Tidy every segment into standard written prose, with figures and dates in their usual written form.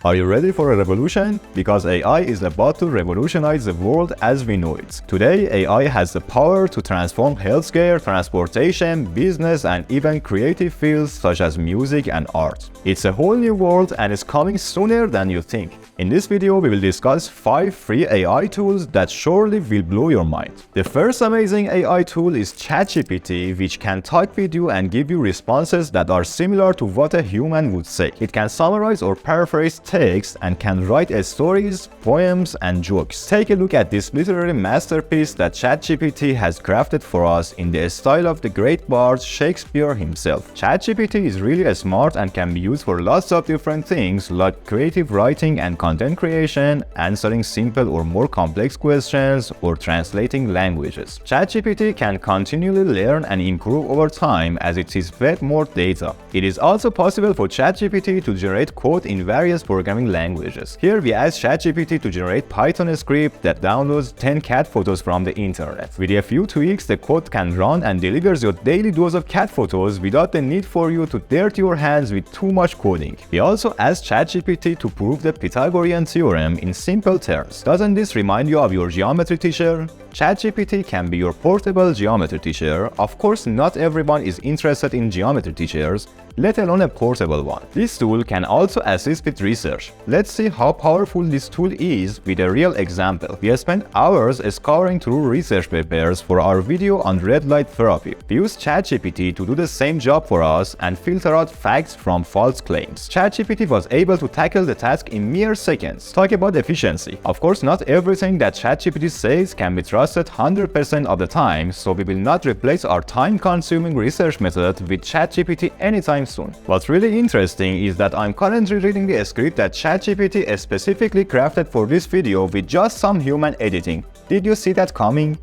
Are you ready for a revolution? Because AI is about to revolutionize the world as we know it. Today, AI has the power to transform healthcare, transportation, business, and even creative fields such as music and art. It's a whole new world and is coming sooner than you think. In this video, we will discuss 5 free AI tools that surely will blow your mind. The first amazing AI tool is ChatGPT, which can talk with you and give you responses that are similar to what a human would say. It can summarize or paraphrase text and can write stories, poems, and jokes. Take a look at this literary masterpiece that ChatGPT has crafted for us in the style of the great bard Shakespeare himself. ChatGPT is really smart and can be used for lots of different things like creative writing and content creation, answering simple or more complex questions, or translating languages. ChatGPT can continually learn and improve over time as it is fed more data. It is also possible for ChatGPT to generate code in various programming languages. Here we ask ChatGPT to generate Python script that downloads 10 cat photos from the internet. With a few tweaks, the code can run and delivers your daily dose of cat photos without the need for you to dirty your hands with too much coding. We also ask ChatGPT to prove the Pythagorean theorem in simple terms. Doesn't this remind you of your geometry teacher? ChatGPT can be your portable geometry teacher. Of course, not everyone is interested in geometry teachers, let alone a portable one. This tool can also assist with research. Let's see how powerful this tool is with a real example. We have spent hours scouring through research papers for our video on red light therapy. We used ChatGPT to do the same job for us and filter out facts from false claims. ChatGPT was able to tackle the task in mere seconds. Talk about efficiency. Of course, not everything that ChatGPT says can be trusted 100% of the time, so we will not replace our time-consuming research method with ChatGPT anytime soon. What's really interesting is that I'm currently reading the script that ChatGPT specifically crafted for this video with just some human editing. Did you see that coming?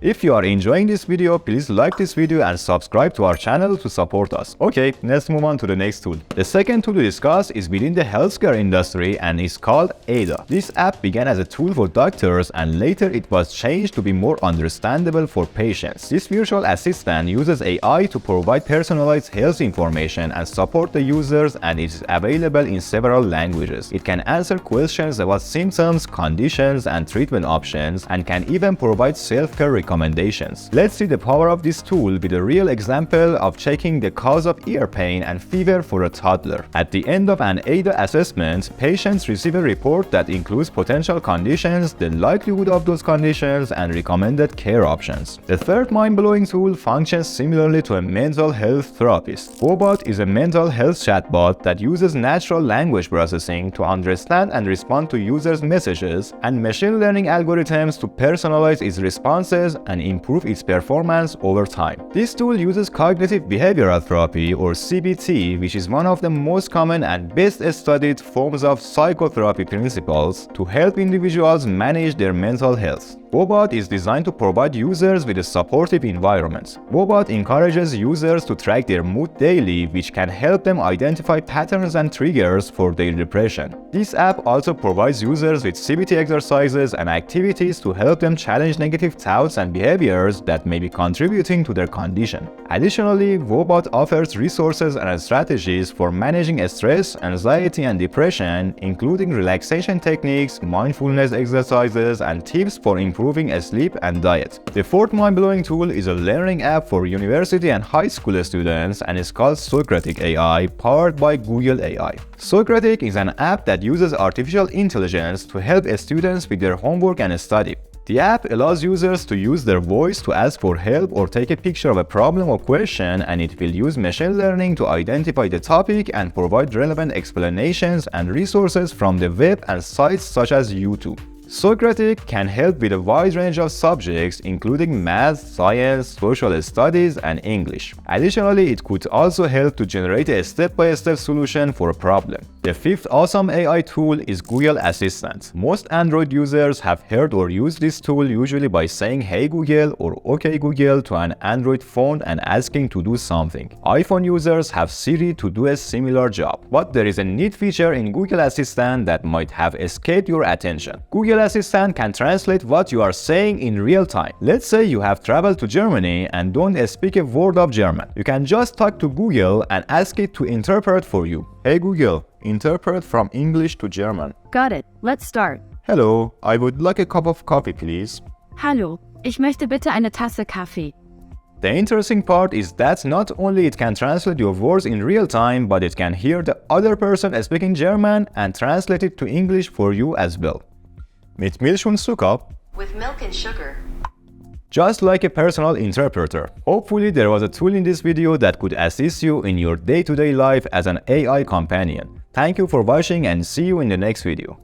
If you are enjoying this video, please like this video and subscribe to our channel to support us. Okay, let's move on to the next tool. The second tool to discuss is within the healthcare industry and is called Ada. This app began as a tool for doctors and later it was changed to be more understandable for patients. This virtual assistant uses AI to provide personalized health information and support the users, and it is available in several languages. It can answer questions about symptoms, conditions, and treatment options, and can even provide self-care recommendations. Let's see the power of this tool with a real example of checking the cause of ear pain and fever for a toddler. At the end of an Ada assessment, patients receive a report that includes potential conditions, the likelihood of those conditions, and recommended care options. The third mind-blowing tool functions similarly to a mental health therapist. Woebot is a mental health chatbot that uses natural language processing to understand and respond to users' messages and machine learning algorithms to personalize its responses and improve its performance over time. This tool uses cognitive behavioral therapy or CBT, which is one of the most common and best studied forms of psychotherapy principles to help individuals manage their mental health. Woebot is designed to provide users with a supportive environment. Woebot encourages users to track their mood daily, which can help them identify patterns and triggers for their depression. This app also provides users with CBT exercises and activities to help them challenge negative thoughts and behaviors that may be contributing to their condition. Additionally, Woebot offers resources and strategies for managing stress, anxiety, and depression, including relaxation techniques, mindfulness exercises, and tips for improving sleep and diet. The fourth mind-blowing tool is a learning app for university and high school students and is called Socratic AI, powered by Google AI. Socratic is an app that uses artificial intelligence to help students with their homework and study. The app allows users to use their voice to ask for help or take a picture of a problem or question, and it will use machine learning to identify the topic and provide relevant explanations and resources from the web and sites such as YouTube. Socratic can help with a wide range of subjects including math, science, social studies, and English. Additionally, it could also help to generate a step-by-step solution for a problem. The fifth awesome AI tool is Google Assistant. Most Android users have heard or used this tool usually by saying "Hey Google" or "OK Google" to an Android phone and asking to do something. iPhone users have Siri to do a similar job. But there is a neat feature in Google Assistant that might have escaped your attention. Google Assistant can translate what you are saying in real time. Let's say you have traveled to Germany and don't speak a word of German. You can just talk to Google and ask it to interpret for you. Hey Google, interpret from English to German. Got it. Let's start. Hello, I would like a cup of coffee, please. Hallo, ich möchte bitte eine Tasse Kaffee. The interesting part is that not only it can translate your words in real time, but it can hear the other person speaking German and translate it to English for you as well. Mit Milch und Zucker. With milk and sugar. Just like a personal interpreter. Hopefully there was a tool in this video that could assist you in your day-to-day life as an AI companion. Thank you for watching and see you in the next video.